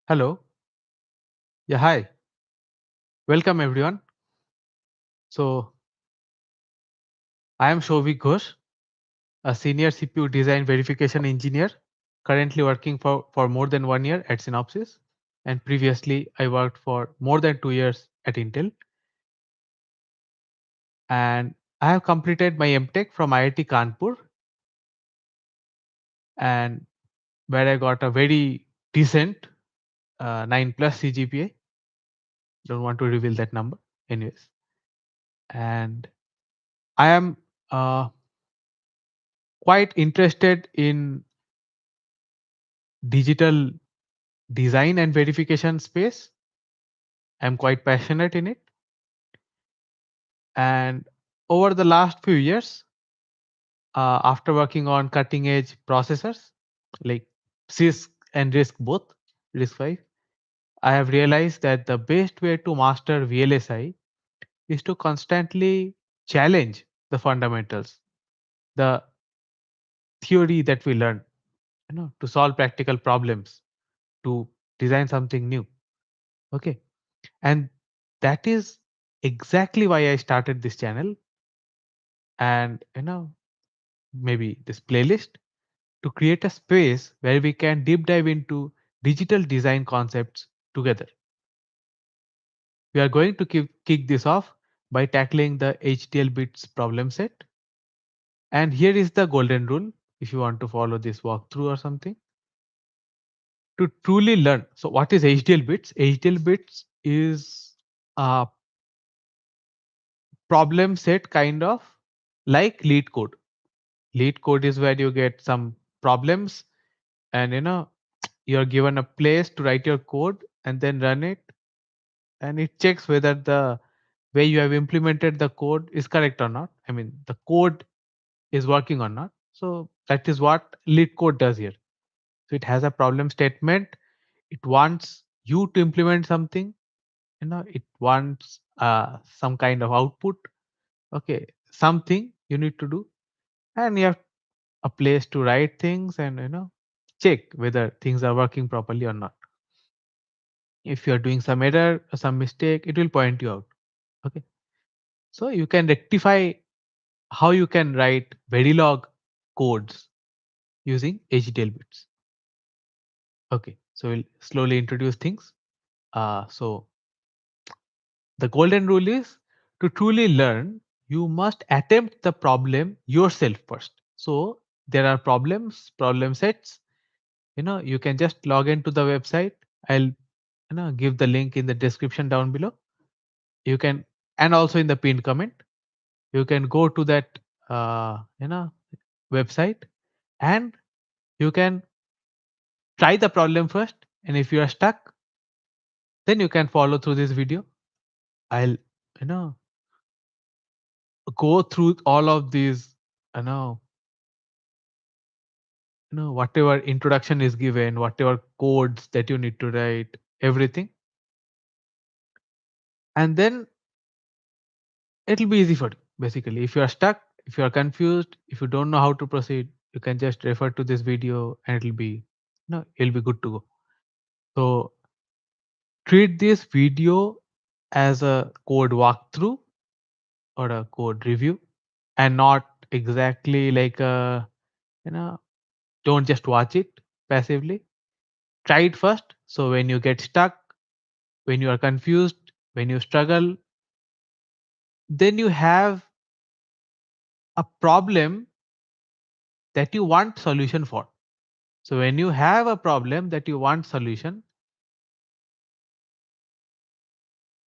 Hello. Yeah, hi. Welcome everyone. So I am Shovik Ghosh, a senior CPU design verification engineer, currently working for more than 1 year at Synopsys. And previously I worked for more than 2 years at Intel. And I have completed my MTech from IIT Kanpur, and where I got a very decent 9 plus CGPA. Don't want to reveal that number. Anyways. And I am uh, quite interested in digital design and verification space. I'm quite passionate in it. And over the last few years, after working on cutting edge processors like CISC and RISC both, RISC-V, I have realized that the best way to master VLSI is to constantly challenge the fundamentals, the theory that we learn, to solve practical problems, to design something new. Okay. And that is exactly why I started this channel and maybe this playlist, to create a space where we can deep dive into digital design concepts together. We are going to kick this off by tackling the HDLBits problem set. And here is the golden rule if you want to follow this walkthrough or something. To truly learn. So what is HDLBits? HDLBits is a problem set kind of like lead code. Lead code is where you get some problems, and you're given a place to write your code and then run it, and it checks whether the way you have implemented the code is correct or not. I mean, the code is working or not. So that is what lead code does here. So it has a problem statement. It wants you to implement something. It wants some kind of output. Okay, something you need to do, and you have a place to write things and check whether things are working properly or not. If you are doing some error or some mistake, it will point you out. Okay, so you can rectify how you can write Verilog codes using HDL bits. Okay, so we'll slowly introduce things. So the golden rule is, to truly learn, you must attempt the problem yourself first. So there are problem sets. You can just log into the website. I'll give the link in the description down below. You can, and also in the pinned comment, you can go to that website, and you can try the problem first, and if you are stuck, then you can follow through this video. I'll you know go through all of these, you know whatever introduction is given, whatever codes that you need to write, everything, and then it'll be easy for you. Basically, if you are stuck, if you are confused, if you don't know how to proceed, you can just refer to this video and it'll be good to go. So treat this video as a code walkthrough or a code review, and not exactly like a, you know don't just watch it passively. Try it first, so when you get stuck, when you are confused, when you struggle, then you have a problem that you want solution for. So when you have a problem that you want solution,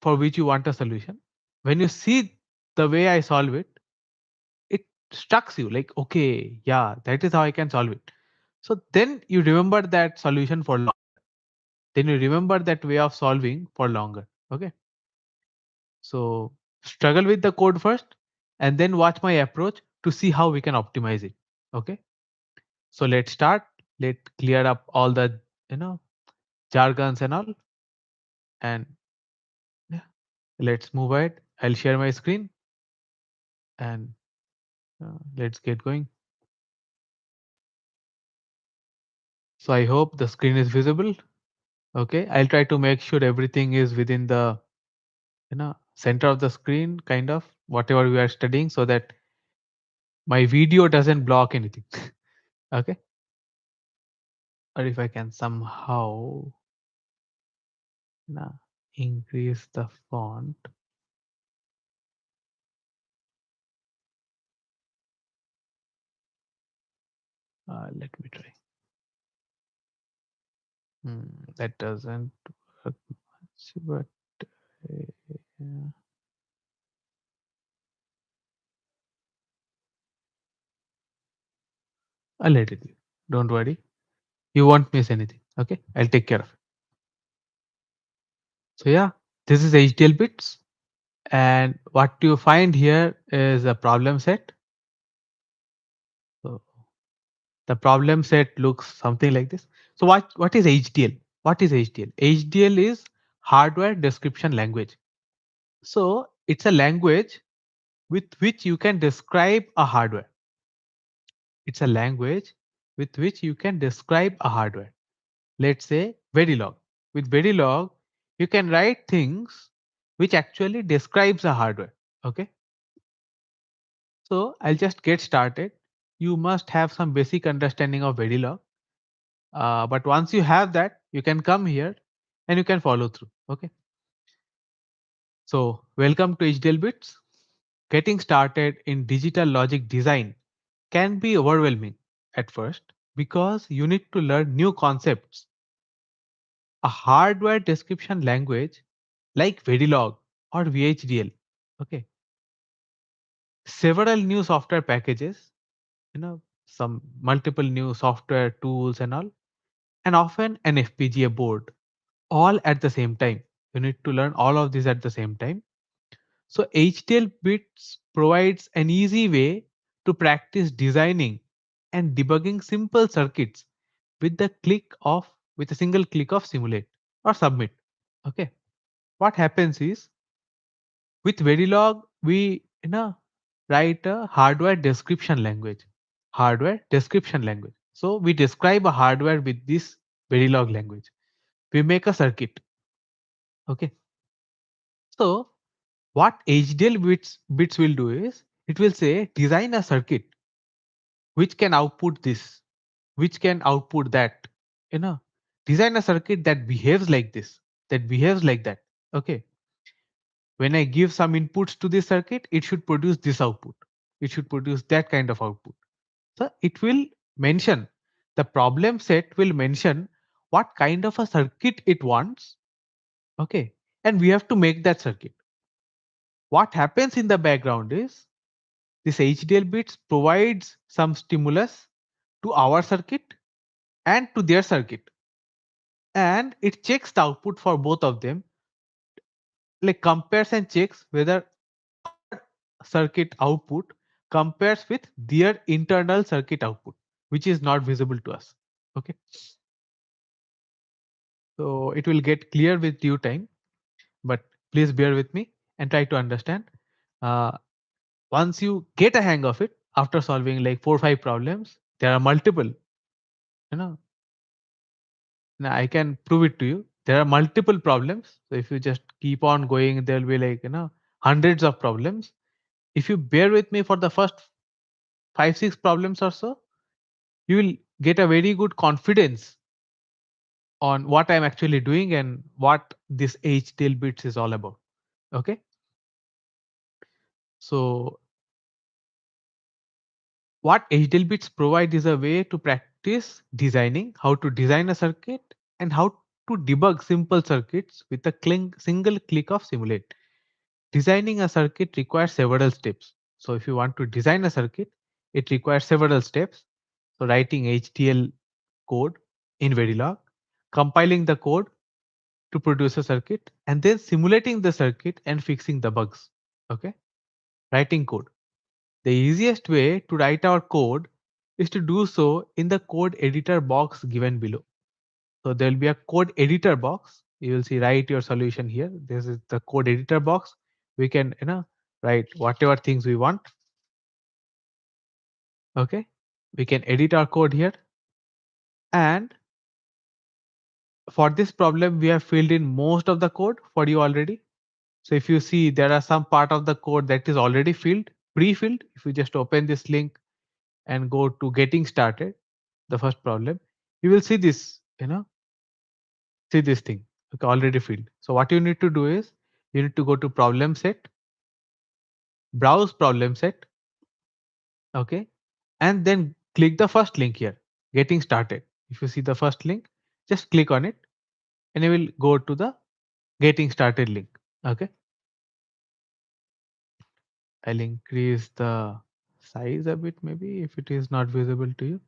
for which you want a solution, when you see the way I solve it, it strucks you like, okay, yeah, that is how I can solve it. So then you remember that solution for long. Then you remember that way of solving for longer. Okay. So struggle with the code first, and then watch my approach to see how we can optimize it. Okay. So let's start. Let's clear up all the you know jargons and all, and yeah, let's move ahead. I'll share my screen, and let's get going. So I hope the screen is visible. Okay, I'll try to make sure everything is within the center of the screen, kind of whatever we are studying, so that my video doesn't block anything. Okay, or if I can somehow now increase the font. Let me try. That doesn't work much, but yeah. I'll let it be. Don't worry. You won't miss anything. Okay, I'll take care of it. So yeah, this is HDL bits, and what you find here is a problem set. So the problem set looks something like this. So what is HDL? What is HDL? HDL is hardware description language. So it's a language with which you can describe a hardware. It's a language with which you can describe a hardware. Let's say Verilog. With Verilog, you can write things which actually describes a hardware. Okay. So I'll just get started. You must have some basic understanding of Verilog. But once you have that, you can come here and you can follow through. Okay. So welcome to HDL Bits. Getting started in digital logic design can be overwhelming at first because you need to learn new concepts. A hardware description language like Verilog or VHDL. Okay. Several new software packages, some multiple new software tools and all, and often an FPGA board all at the same time. You need to learn all of these at the same time. So HDL Bits provides an easy way to practice designing and debugging simple circuits with with a single click of simulate or submit. Okay. What happens is with Verilog, we write a hardware description language. Hardware description language. So we describe a hardware with this Verilog language. We make a circuit. Okay. So what HDL bits will do is it will say design a circuit which can output this, which can output that. You know, design a circuit that behaves like this, that behaves like that. Okay. When I give some inputs to this circuit, it should produce this output. It should produce that kind of output. So it will mention, the problem set will mention what kind of a circuit it wants. Okay. And we have to make that circuit. What happens in the background is this HDL bits provides some stimulus to our circuit and to their circuit. And it checks the output for both of them, like compares and checks whether our circuit output compares with their internal circuit output, which is not visible to us. Okay. So it will get clear with due time, but please bear with me and try to understand. Uh, Once you get a hang of it, after solving like 4 or 5 problems, there are multiple, you know, now I can prove it to you. There are multiple problems. So if you just keep on going, there will be like, hundreds of problems. If you bear with me for the first 5, 6 problems or so, you will get a very good confidence on what I'm actually doing and what this HDL bits is all about. Okay. So what HDL bits provide is a way to practice designing, how to design a circuit and how to debug simple circuits with a single click of simulate. Designing a circuit requires several steps. So if you want to design a circuit, it requires several steps. So writing HDL code in Verilog, compiling the code to produce a circuit, and then simulating the circuit and fixing the bugs. Okay. Writing code. The easiest way to write our code is to do so in the code editor box given below. So there will be a code editor box. You will see write your solution here. This is the code editor box. We can write whatever things we want. Okay. We can edit our code here. And for this problem, we have filled in most of the code for you already. So if you see, there are some part of the code that is already pre-filled. If you just open this link and go to getting started, the first problem, you will see this, see this thing, okay, already filled. So what you need to do is you need to go to problem set, browse problem set, okay, and then click the first link here, getting started. If you see the first link, just click on it and you will go to the getting started link. Okay, I'll increase the size a bit, maybe, if it is not visible to you.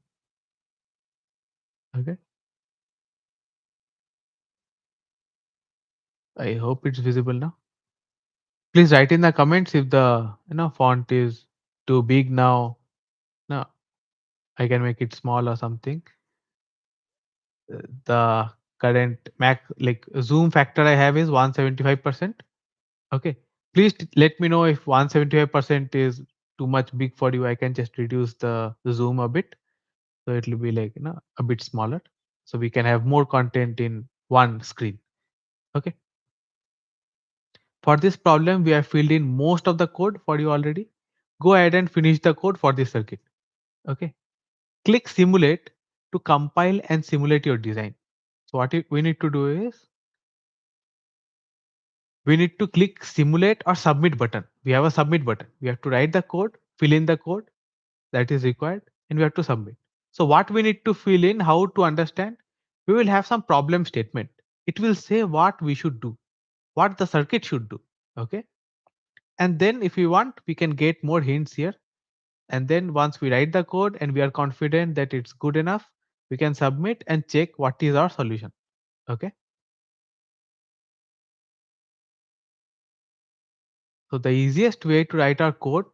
Okay, I hope it's visible now. Please write in the comments if the font is too big now. No, I can make it small or something. The current Mac like zoom factor I have is 175%. Okay, please let me know if 175% is too much big for you. I can just reduce the zoom a bit, so it will be like a bit smaller, so we can have more content in one screen. Okay, for this problem we have filled in most of the code for you already. Go ahead and finish the code for this circuit. Okay, click simulate to compile and simulate your design. So what we need to do is we need to click simulate or submit button. We have a submit button. We have to write the code, fill in the code that is required, and we have to submit. So what we need to fill in, how to understand, we will have some problem statement. It will say what we should do, what the circuit should do. Okay. And then if we want, we can get more hints here. And then once we write the code and we are confident that it's good enough, we can submit and check what is our solution. Okay. So the easiest way to write our code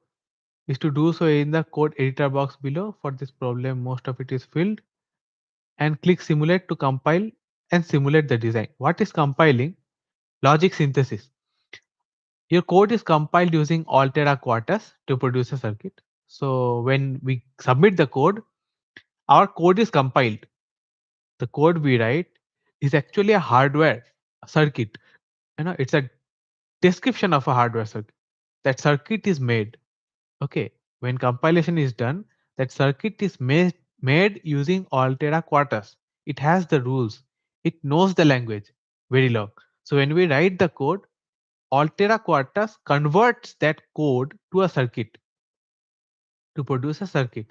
is to do so in the code editor box below. For this problem, most of it is filled, and click simulate to compile and simulate the design. What is compiling? Logic synthesis. Your code is compiled using Altera Quartus to produce a circuit. So when we submit the code, our code is compiled. The code we write is actually a hardware circuit. It's a description of a hardware circuit. That circuit is made. Okay, when compilation is done, that circuit is made using Altera Quartus. It has the rules. It knows the language very long. So when we write the code, Altera Quartus converts that code to a circuit to produce a circuit.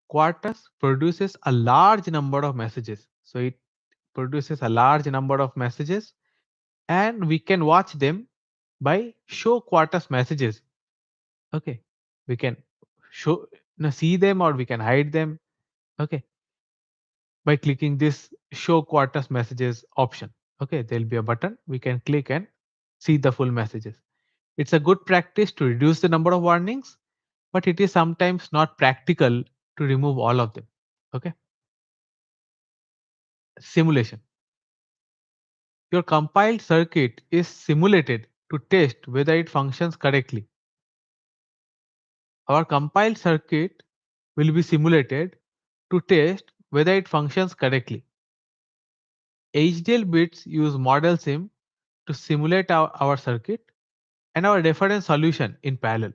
Quartus produces a large number of messages. So it produces a large number of messages, and we can watch them by show Quartus messages. Okay, we can show see them or we can hide them. Okay, by clicking this show Quartus messages option. Okay, there'll be a button we can click and see the full messages. It's a good practice to reduce the number of warnings, but it is sometimes not practical to remove all of them. Okay, simulation. Your compiled circuit is simulated to test whether it functions correctly. Our compiled circuit will be simulated to test whether it functions correctly. HDLBits use model sim to simulate our circuit and our reference solution in parallel.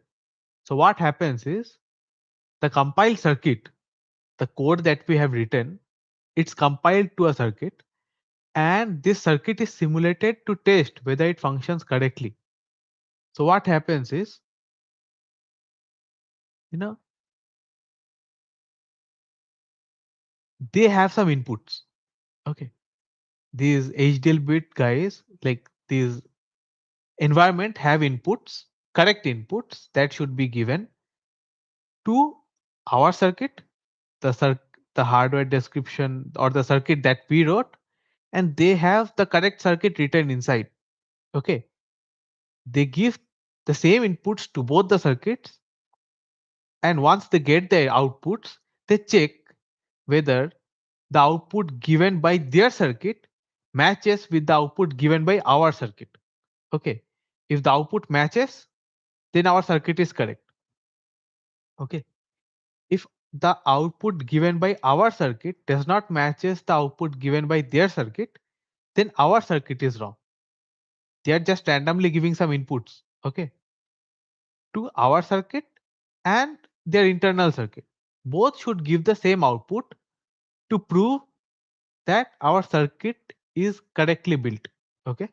So what happens is the compiled circuit, the code that we have written, it's compiled to a circuit, and this circuit is simulated to test whether it functions correctly. So what happens is, they have some inputs. Okay, these HDLBit guys, like these environment, have inputs, correct inputs that should be given to our circuit, the hardware description or the circuit that we wrote, and they have the correct circuit written inside. Okay, they give the same inputs to both the circuits, and once they get the outputs, they check whether the output given by their circuit matches with the output given by our circuit. Okay, if the output matches, then our circuit is correct. Okay, if the output given by our circuit does not matches the output given by their circuit, then our circuit is wrong. They are just randomly giving some inputs, okay, to our circuit and their internal circuit. Both should give the same output to prove that our circuit is correctly built. Okay.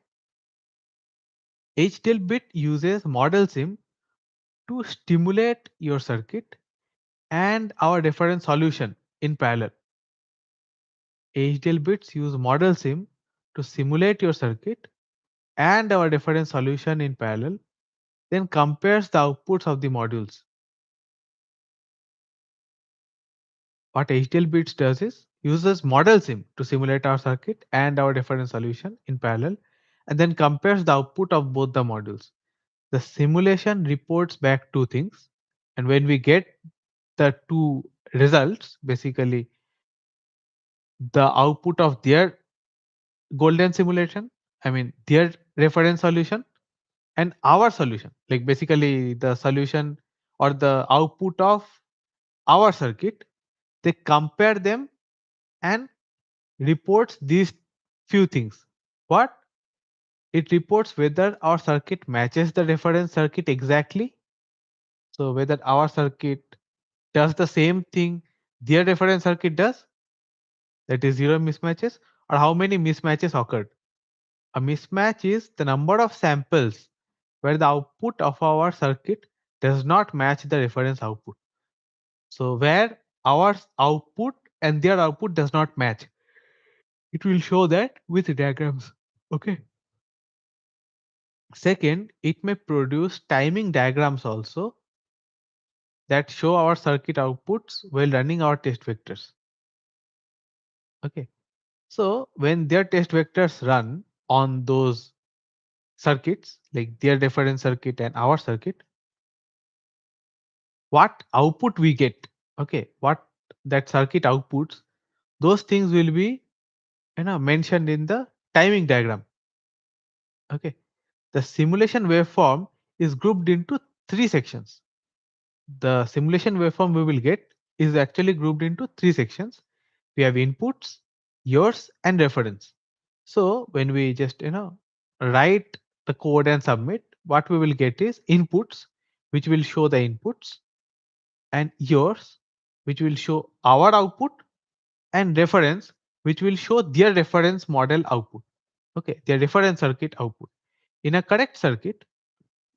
HDLBit uses model sim to stimulate your circuit and our reference solution in parallel. HDLBits use model sim to simulate your circuit and our reference solution in parallel, then compares the outputs of the modules. What HDLBits does is uses model sim to simulate our circuit and our reference solution in parallel, and then compares the output of both the modules. The simulation reports back two things, and when we get the two results, basically the output of their golden simulation, I mean their reference solution, and our solution, like basically the solution or the output of our circuit, they compare them and reports these few things. What? It reports whether our circuit matches the reference circuit exactly. So whether our circuit does the same thing their reference circuit does, that is zero mismatches, or how many mismatches occurred. A mismatch is the number of samples where the output of our circuit does not match the reference output. So where our output and their output does not match, it will show that with diagrams. Okay. Second, it may produce timing diagrams also that show our circuit outputs while running our test vectors. Okay. So when their test vectors run on those circuits, like their reference circuit and our circuit, what output we get, okay, what that circuit outputs, those things will be mentioned in the timing diagram. Okay. The simulation waveform is grouped into three sections. The simulation waveform we will get is actually grouped into three sections. We have inputs, yours, and reference. So when we just write the code and submit, what we will get is inputs, which will show the inputs, and yours, which will show our output, and reference, which will show their reference model output. Okay, their reference circuit output. In a correct circuit,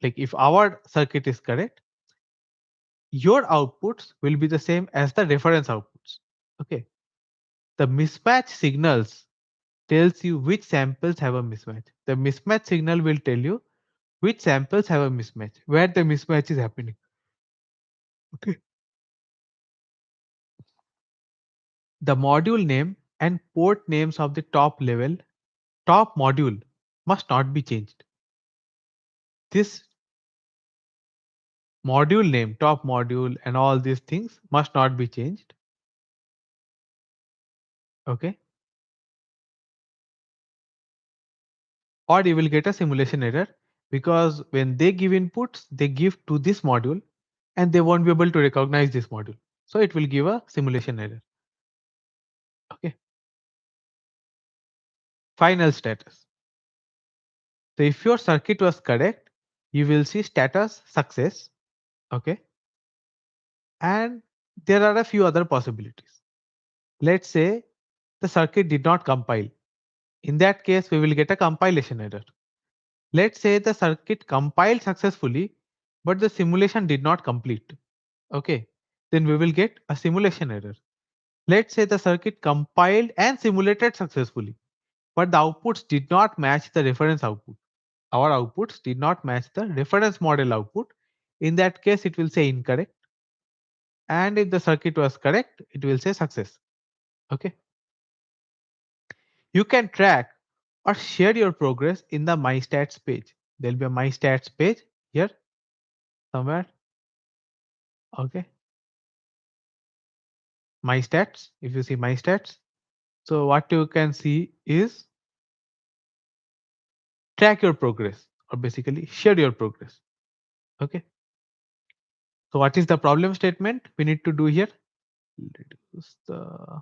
like if our circuit is correct, your outputs will be the same as the reference outputs. Okay. The mismatch signals tells you which samples have a mismatch. The mismatch signal will tell you which samples have a mismatch, where the mismatch is happening. Okay. The module name and port names of the top module must not be changed. This module name, top module, and all these things must not be changed. Okay. Or you will get a simulation error, because when they give inputs, they give to this module and they won't be able to recognize this module. So it will give a simulation error. Okay. Final status. So if your circuit was correct, you will see status success. Okay. And there are a few other possibilities. Let's say the circuit did not compile. In that case, we will get a compilation error. Let's say the circuit compiled successfully, but the simulation did not complete. Okay. Then we will get a simulation error. Let's say the circuit compiled and simulated successfully, but the outputs did not match the reference output. Our outputs did not match the reference model output. In that case, it will say incorrect. And if the circuit was correct, it will say success. Okay. You can track or share your progress in the My Stats page. There'll be a My Stats page here somewhere. Okay. My Stats. If you see My Stats, so what you can see is track your progress, or basically share your progress. Okay. So what is the problem statement we need to do here? Reduce the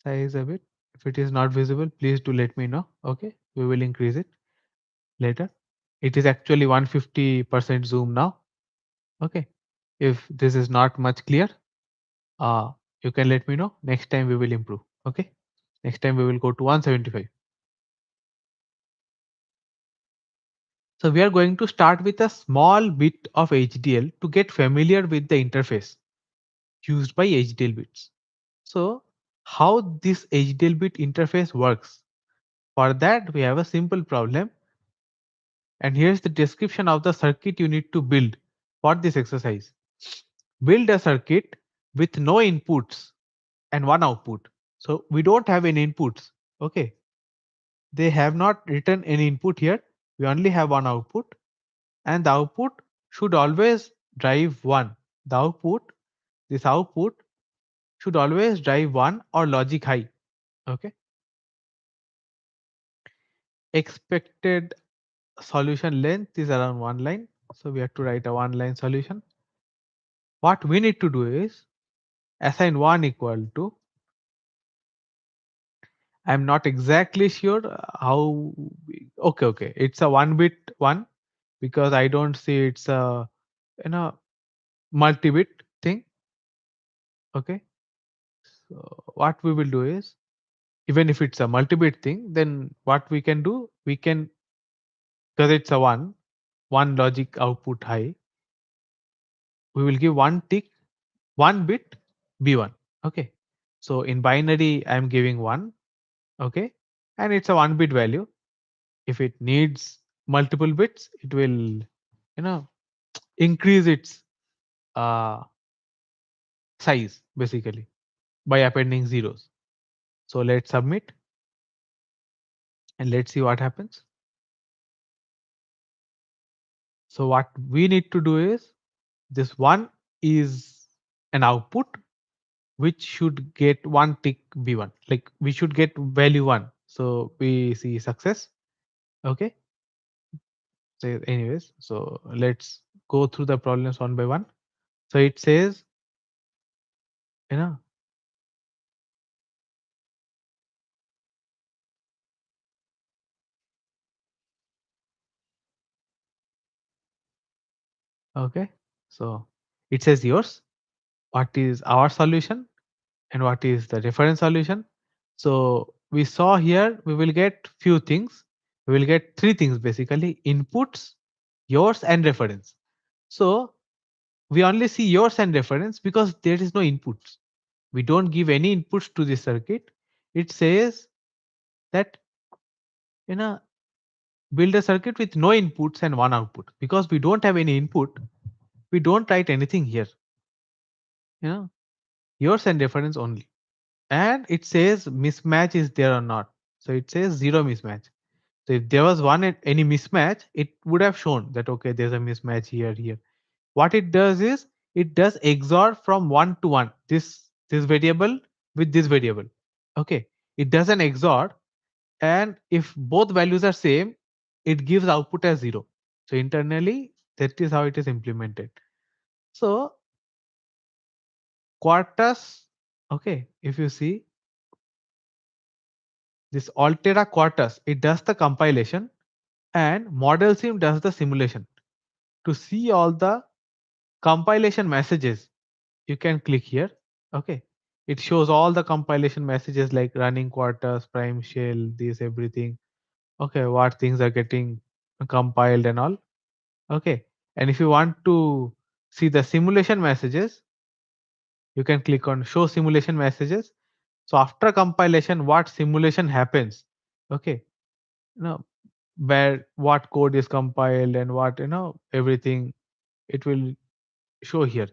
size a bit. If it is not visible, please do let me know. Okay, we will increase it later. It is actually 150% zoom now. Okay, if this is not much clear, uh, you can let me know. Next time we will improve. Okay, next time we will go to 175. So we are going to start with a small bit of HDL to get familiar with the interface used by HDL bits. So how this HDL bit interface works? For that we have a simple problem, and here's the description of the circuit you need to build for this exercise. Build a circuit with no inputs and one output. So we don't have any inputs. Okay, they have not written any input here. We only have one output, and the output should always drive 1. The output, this output should always drive 1 or logic high. Okay, expected solution length is around 1 line, so we have to write a 1 line solution. What we need to do is assign 1 equal to, I'm not exactly sure how okay, it's a 1 bit 1 because I don't see it's a, you know, multi-bit thing. Okay, so what we will do is, even if it's a multi-bit thing, then what we can do, we can, because it's a 1 logic output high, we will give 1 tick 1 bit b1. Okay, so in binary I'm giving 1. Okay, and it's a 1 bit value. If it needs multiple bits, it will, you know, increase its uh, size basically by appending zeros. So let's submit and let's see what happens. So what we need to do is, this 1 is an output which should get 1 tick b1, like we should get value 1, so we see success. Okay, so anyways, so let's go through the problems one by one. So it says, you know, okay, so it says yours, what is our solution and what is the reference solution. So we saw here we will get few things. We will get 3 things basically: inputs, yours and reference. So we only see yours and reference because there is no inputs. We don't give any inputs to this circuit. It says that, you know, build a circuit with no inputs and one output. Because we don't have any input, we don't write anything here. You know, yours and reference only. And it says mismatch is there or not. So it says 0 mismatch. So if there was any mismatch, it would have shown that okay, there's a mismatch here. What it does is, it does XOR from 1 to 1. This variable with this variable. Okay, it does an XOR, and if both values are same, it gives output as 0. So internally, that is how it is implemented. So Quartus, okay, if you see this Altera Quartus, it does the compilation, and Model Sim does the simulation. To see all the compilation messages, you can click here. Okay, it shows all the compilation messages like running Quartus, prime shell, this everything. Okay, what things are getting compiled and all. Okay, and if you want to see the simulation messages, you can click on show simulation messages. So after compilation, what simulation happens? Okay, you know, where what code is compiled and what, you know, everything, it will show here.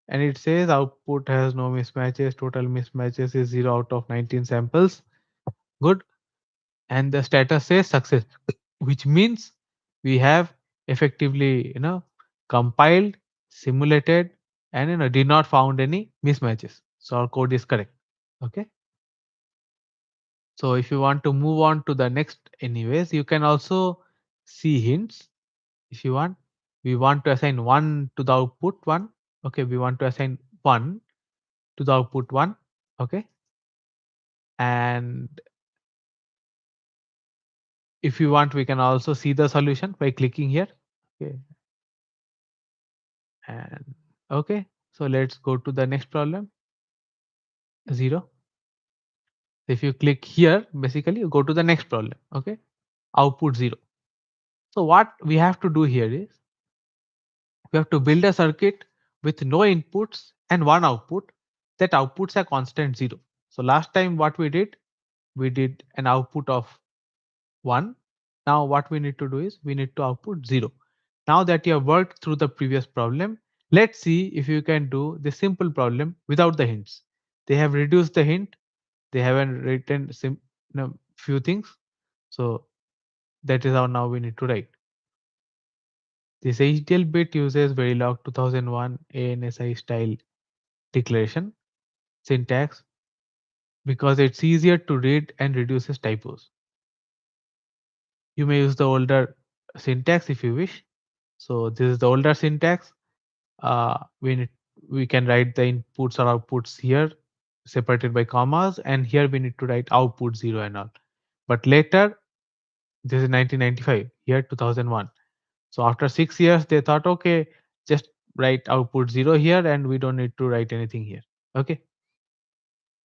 And it says output has no mismatches, total mismatches is 0 out of 19 samples. Good. And the status says success, which means we have effectively, you know, compiled, simulated, and, you know, did not found any mismatches. So our code is correct. Okay. So if you want to move on to the next anyways, you can also see hints if you want. We want to assign 1 to the output 1. Okay, we want to assign 1 to the output 1. Okay, and If you want, we can also see the solution by clicking here. Okay. And okay, so let's go to the next problem. 0. If you click here, basically you go to the next problem. Okay, output 0. So what we have to do here is we have to build a circuit with no inputs and one output that outputs a constant 0. So last time what we did an output of 1. Now what we need to do is we need to output 0. Now that you have worked through the previous problem, let's see if you can do the simple problem without the hints. They have reduced the hint. They haven't written few things. So that is how now we need to write. This HDL bit uses Verilog 2001 ANSI style declaration syntax because it's easier to read and reduces typos. You may use the older syntax if you wish. So this is the older syntax. We can write the inputs or outputs here separated by commas, and here we need to write output 0 and all. But later, this is 1995, here 2001. So after 6 years, they thought, okay, just write output 0 here and we don't need to write anything here. Okay.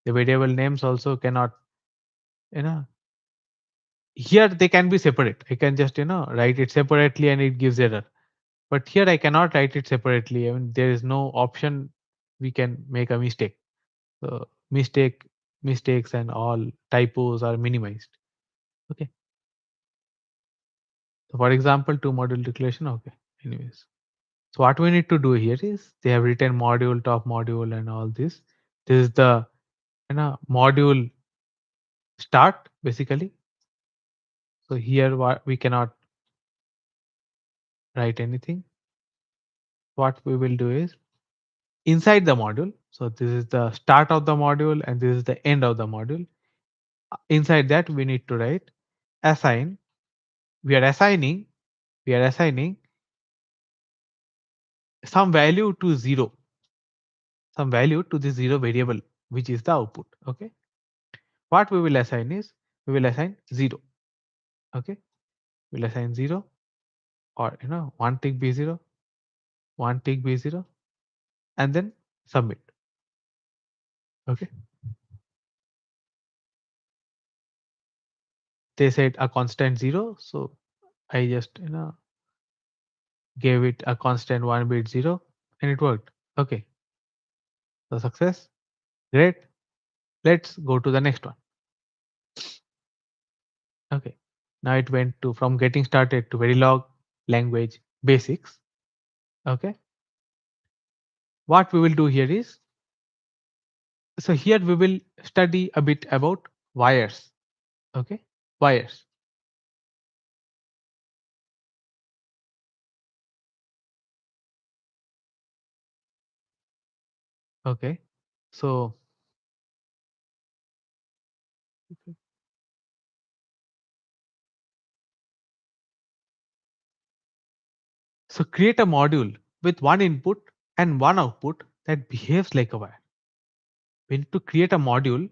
The variable names also cannot, you know, here they can be separate. I can just, write it separately and it gives error. But here I cannot write it separately. I mean, there is no option we can make a mistake. So mistakes and all typos are minimized. Okay. So for example, two module declaration. Okay. Anyways. So what we need to do here is they have written module, top module and all this. This is the module start basically. So here we cannot write anything. What we will do is inside the module. So this is the start of the module and this is the end of the module. Inside that we need to write assign. We are assigning some value to 0, some value to the 0 variable, which is the output. Okay. What we will assign is we will assign 0. Okay. We'll assign 0 or 1 tick B0, 1 tick B0 and then submit. Okay. They said a constant 0. So I just gave it a constant 1 bit 0 and it worked. Okay. So success. Great. Let's go to the next one. Okay. Now it went to from getting started to Verilog language basics. Okay. What we will do here is, so here we will study a bit about wires. Okay. Wires. Okay. So create a module with one input and one output that behaves like a wire. We need to create a module.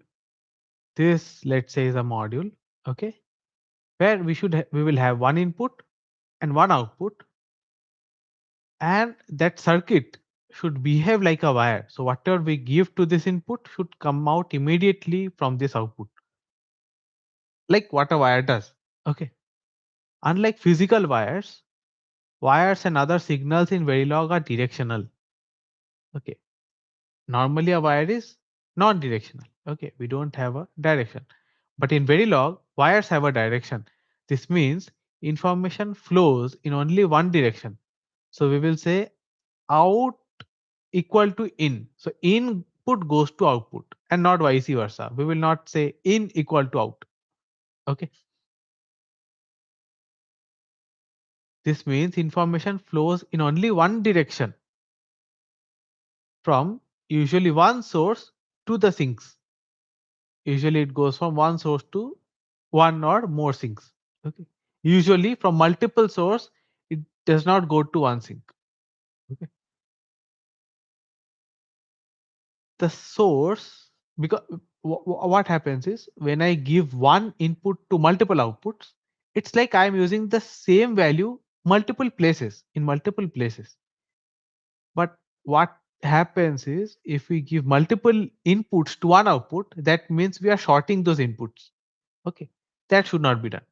This, let's say, is a module. Okay. Where we will have one input and one output, and that circuit should behave like a wire. So whatever we give to this input should come out immediately from this output, like what a wire does. Okay. Unlike physical wires and other signals in Verilog are directional. Okay. Normally a wire is non-directional. Okay, we don't have a direction. But in Verilog, wires have a direction. This means information flows in only one direction. So we will say out equal to in. So input goes to output and not vice versa. We will not say in equal to out. Okay. This means information flows in only one direction from usually one source to the sinks. Usually it goes from one source to one or more sinks. Okay. Usually from multiple source, it does not go to one sink. Okay. The source, because what happens is when I give one input to multiple outputs, it's like I'm using the same value multiple places in multiple places. But what happens is if we give multiple inputs to one output, that means we are shorting those inputs. Okay, that should not be done.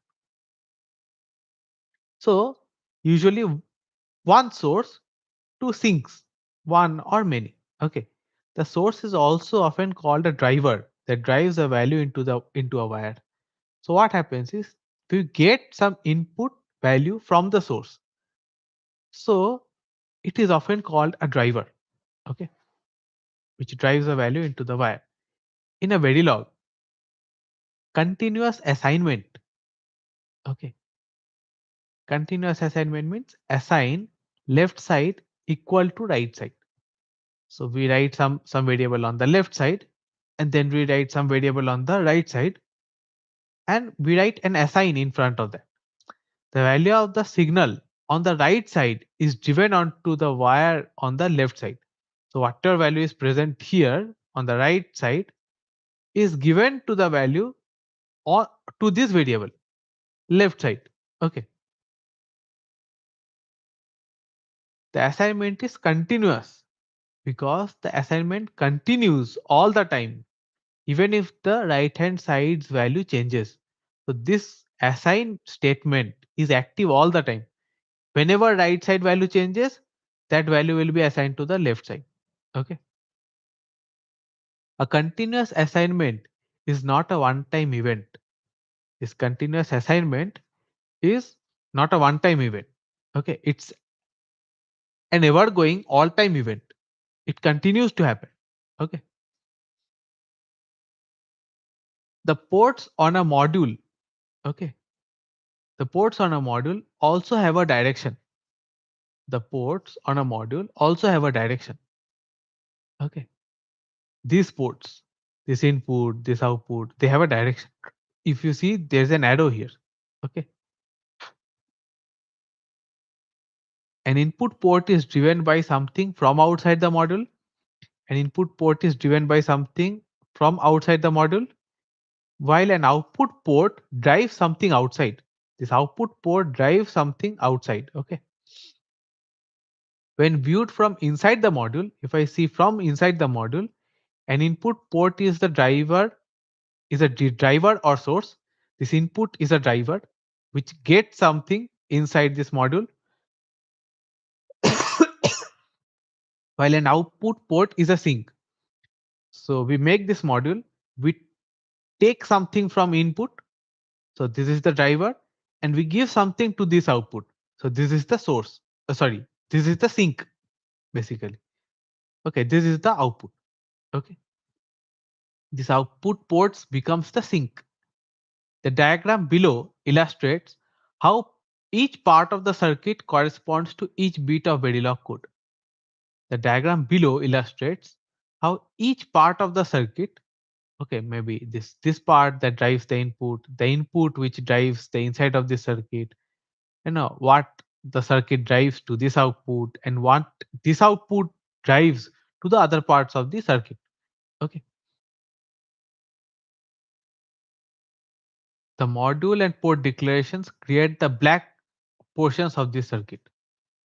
So usually one source, two sinks, one or many. Okay, the source is also often called a driver that drives a value into a wire. So what happens is we get some input value from the source. So it is often called a driver, okay, which drives a value into the wire. In a Verilog, continuous assignment, okay, continuous assignment means assign left side equal to right side. So we write some variable on the left side, and then we write some variable on the right side, and we write an assign in front of that. The value of the signal on the right side is driven onto the wire on the left side. So whatever value is present here on the right side is given to the value or to this variable left side. Okay. The assignment is continuous because the assignment continues all the time even if the right hand side's value changes. So this assign statement is active all the time. Whenever right side value changes, that value will be assigned to the left side. Okay. A continuous assignment is not a one-time event. This continuous assignment is not a one-time event. Okay. It's an ever going all-time event. It continues to happen. Okay. The ports on a module. Okay. The ports on a module also have a direction. The ports on a module also have a direction. Okay. These ports, this input, this output, they have a direction. If you see, there's an arrow here. Okay. An input port is driven by something from outside the module. An input port is driven by something from outside the module, while an output port drives something outside. This output port drives something outside. Okay. When viewed from inside the module, if I see from inside the module, an input port is the driver, is a driver or source. This input is a driver which gets something inside this module, while an output port is a sink. So we make this module, we take something from input. So this is the driver, and we give something to this output. So this is the source. Sorry, this is the sink basically. Okay, this is the output. Okay, this output ports becomes the sink. The diagram below illustrates how each part of the circuit corresponds to each bit of Verilog code. The diagram below illustrates how each part of the circuit, okay, maybe this part that drives the input which drives the inside of the circuit, what the circuit drives to this output, and what this output drives to the other parts of the circuit. Okay. The module and port declarations create the black portions of the circuit.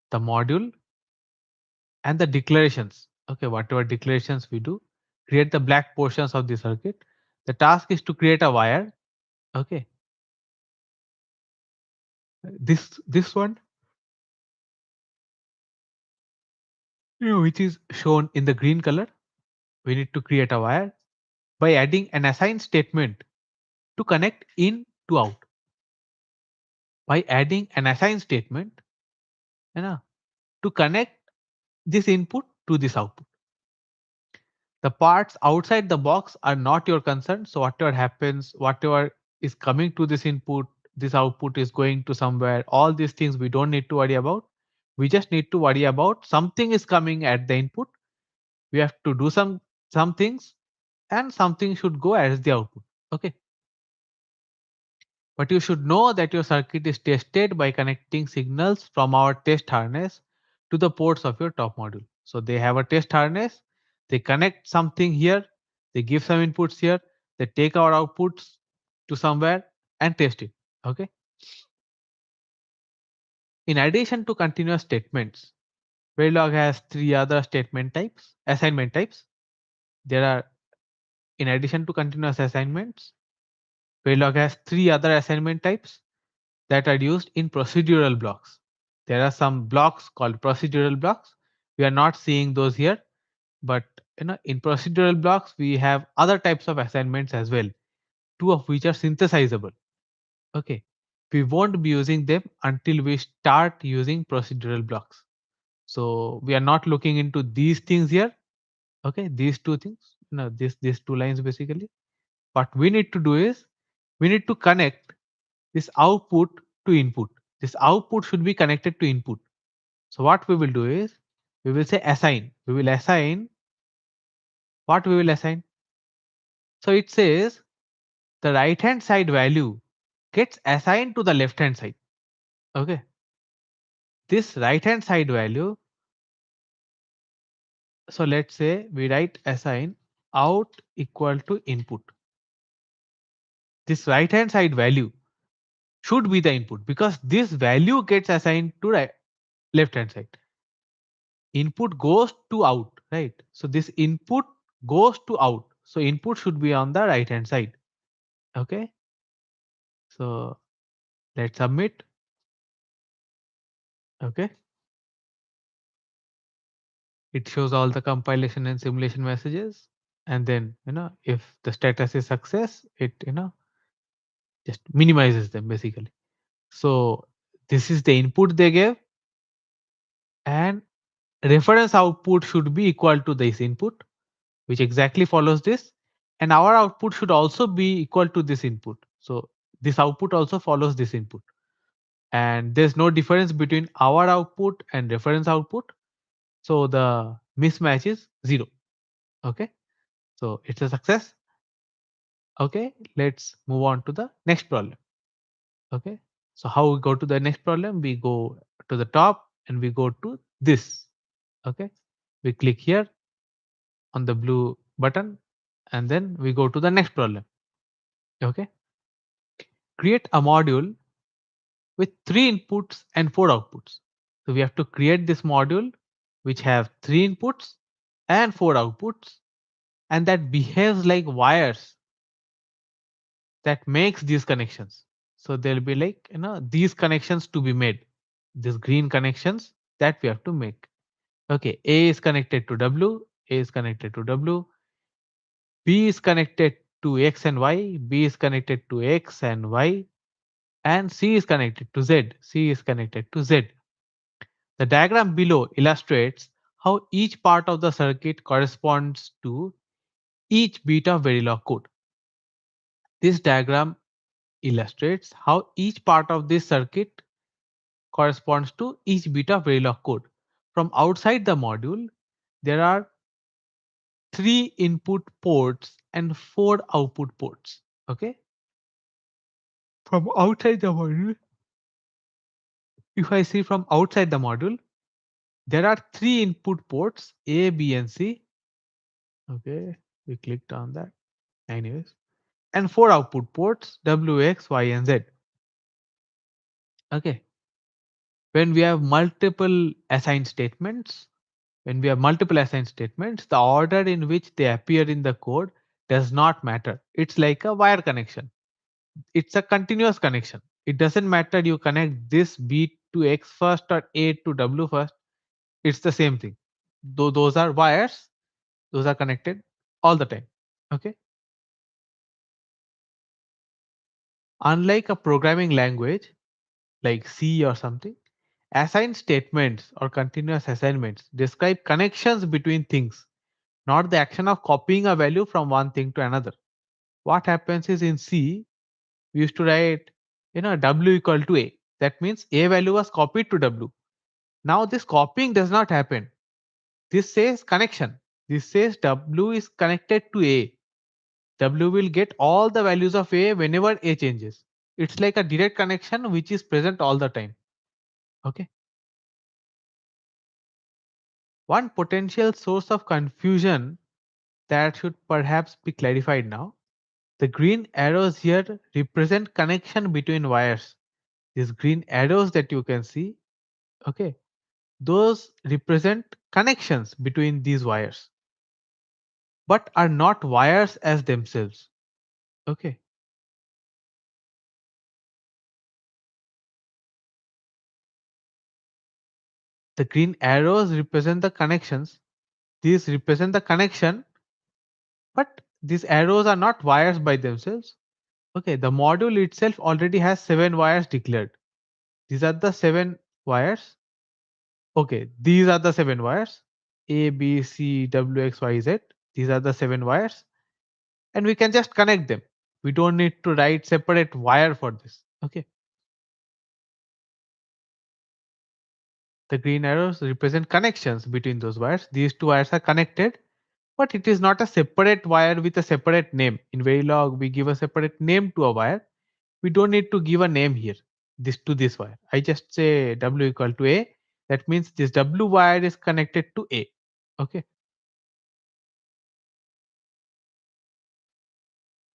The module and the declarations, okay, whatever declarations we do, create the black portions of the circuit. The task is to create a wire. Okay. This one, which is shown in the green color, we need to create a wire by adding an assign statement to connect in to out. By adding an assign statement, to connect this input to this output. The parts outside the box are not your concern. So whatever happens, whatever is coming to this input, this output is going to somewhere. All these things we don't need to worry about. We just need to worry about something is coming at the input. We have to do some things, and something should go as the output. Okay. But you should know that your circuit is tested by connecting signals from our test harness to the ports of your top module. So they have a test harness, they connect something here, they give some inputs here, they take our outputs to somewhere and test it. Okay. in addition to continuous statements, Verilog has three other statement types, assignment types. There are, in addition to continuous assignments, Verilog has three other assignment types that are used in procedural blocks. There are some blocks called procedural blocks. We are not seeing those here, but in procedural blocks we have other types of assignments as well, two of which are synthesizable. Okay, we won't be using them until we start using procedural blocks. So we are not looking into these things here. Okay, these two things, these two lines basically. What we need to do is we need to connect this output to input. This output should be connected to input. So what we will do is we will say assign. We will assign what we will assign. So it says the right hand side value gets assigned to the left hand side. Okay. This right hand side value. So let's say we write assign out equal to input. This right hand side value should be the input because this value gets assigned to left hand side. Input goes to out, right? So this input goes to out. So input should be on the right hand side. Okay. So let's submit. Okay. It shows all the compilation and simulation messages. And then, if the status is success, it, just minimizes them basically. So this is the input they gave, and reference output should be equal to this input, which exactly follows this. And our output should also be equal to this input. So this output also follows this input. And there's no difference between our output and reference output. So the mismatch is 0. Okay. So it's a success. Okay. Let's move on to the next problem. Okay. So how we go to the next problem? We go to the top and we go to this. Okay. We click here on the blue button and then we go to the next problem. Okay. Create a module with 3 inputs and 4 outputs. So we have to create this module which have 3 inputs and 4 outputs, and that behaves like wires that makes these connections. So there'll be like, these connections to be made, these green connections that we have to make. Okay, A is connected to W, A is connected to W, B is connected to X and Y, B is connected to X and Y, and C is connected to Z, C is connected to Z. The diagram below illustrates how each part of the circuit corresponds to each bit of Verilog code. This diagram illustrates how each part of this circuit corresponds to each bit of Verilog code. From outside the module, there are 3 input ports and 4 output ports. Okay. From outside the module, if I see from outside the module, there are 3 input ports A, B, and C. Okay, we clicked on that. Anyways, and 4 output ports W, X, Y, and Z. Okay. When we have multiple assigned statements, the order in which they appear in the code does not matter. It's like a wire connection. It's a continuous connection. It doesn't matter you connect this B to X first or A to W first. It's the same thing. Though those are wires, those are connected all the time. Okay. Unlike a programming language like C or something, assigned statements or continuous assignments describe connections between things, not the action of copying a value from one thing to another. What happens is in C, we used to write, W equal to A. That means A value was copied to W. Now this copying does not happen. This says connection. This says W is connected to A. W will get all the values of A whenever A changes. It's like a direct connection which is present all the time. Okay. One potential source of confusion that should perhaps be clarified now. The green arrows here represent connection between wires. These green arrows that you can see Okay, those represent connections between these wires, but are not wires as themselves. Okay, the green arrows represent the connections. These represent the connection, but these arrows are not wires by themselves. Okay, the module itself already has 7 wires declared. These are the 7 wires. Okay, these are the 7 wires. A, B, C, W, X, Y, Z. These are the 7 wires. And we can just connect them. We don't need to write separate wire for this. Okay. The green arrows represent connections between those wires. These 2 wires are connected, but it is not a separate wire with a separate name. In Verilog, we give a separate name to a wire. We don't need to give a name here. This to this wire. I just say W equal to A. That means this W wire is connected to A. Okay.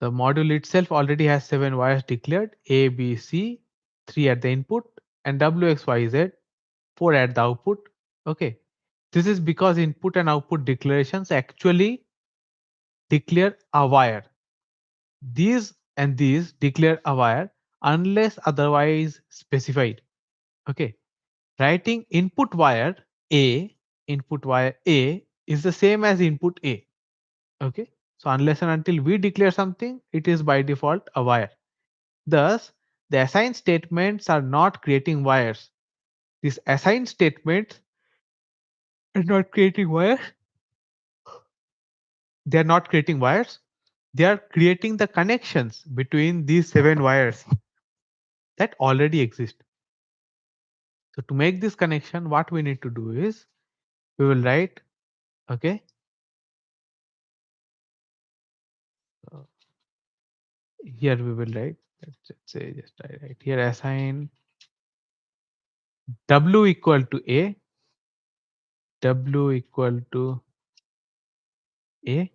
The module itself already has 7 wires declared: A, B, C, 3 at the input, and W, X, Y, Z, 4 at the output. Okay. This is because input and output declarations actually declare a wire. These and these declare a wire unless otherwise specified. Okay. Writing input wire A is the same as input A. Okay. So unless and until we declare something, it is by default a wire. Thus, the assign statements are not creating wires. These assign statements are not creating wires. They are not creating wires. They are creating the connections between these 7 wires that already exist. So to make this connection, what we need to do is we will write, okay, so here we will write, let's just say, just I write here assign W equal to A, W equal to A,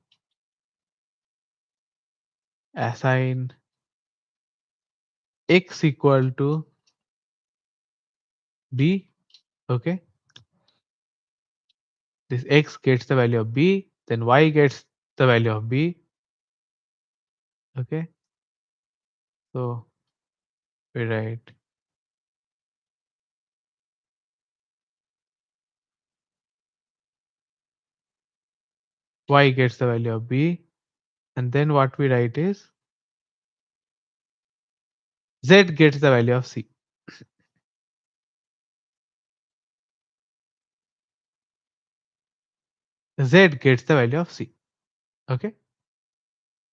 assign X equal to B. Okay, this X gets the value of B, then Y gets the value of B. Okay, so we write Y gets the value of B, and then what we write is Z gets the value of C. Z gets the value of C. Okay,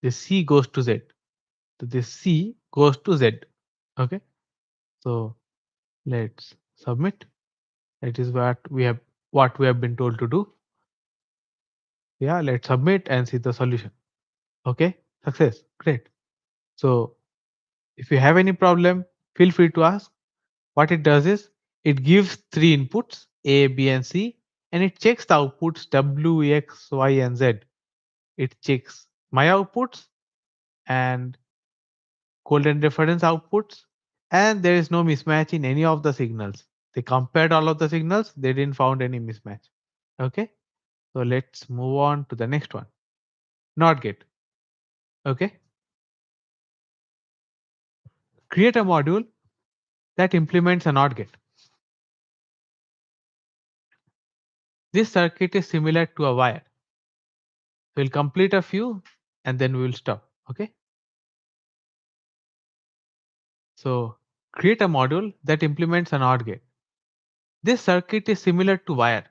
this C goes to Z. So this C goes to Z. Okay, so let's submit. That is what we have been told to do. Yeah, let's submit and see the solution. Okay, success. Great. So if you have any problem, feel free to ask. What it does is it gives 3 inputs A, B, and C, and it checks the outputs W, X, Y, and Z. It checks my outputs and golden reference outputs, and there is no mismatch in any of the signals. They compared all of the signals, they didn't found any mismatch. Okay, so let's move on to the next one. Not gate. Okay, create a module that implements a NOT gate. This circuit is similar to a wire. We'll complete a few and then we will stop. Okay, so create a module that implements a NOT gate. This circuit is similar to wire.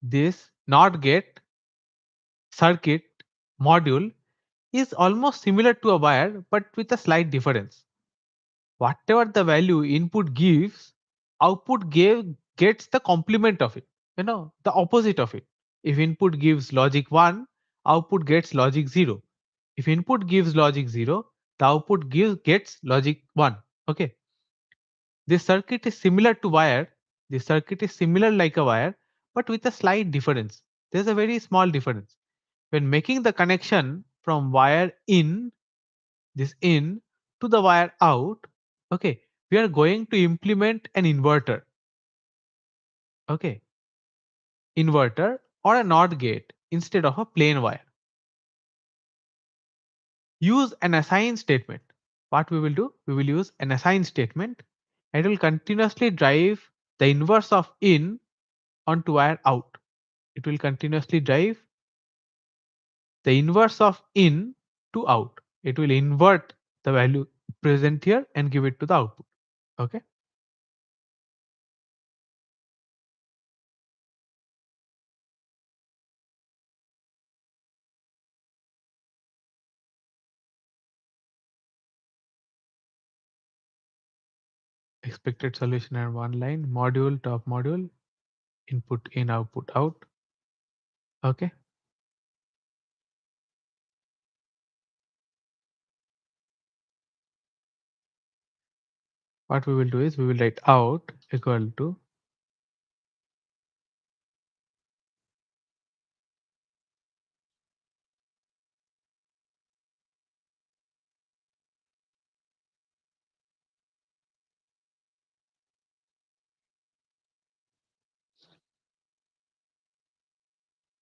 This NOT gate circuit module is almost similar to a wire but with a slight difference. Whatever the value input gives, gets the complement of it. The opposite of it. If input gives logic 1, output gets logic 0. If input gives logic 0, the output gets logic 1. Okay. This circuit is similar to wire. This circuit is similar like a wire, but with a slight difference. There's a very small difference. When making the connection from wire in, this in, to the wire out, okay, we are going to implement an inverter. okay, inverter or a NOT gate instead of a plain wire. Use an assign statement. What we will do? We will use an assign statement. It will continuously drive the inverse of in onto wire out. It will continuously drive the inverse of in to out. It will invert the value present here and give it to the output. Okay. Expected solution and one line module top module input in output out. Okay. What we will do is we will write out equal to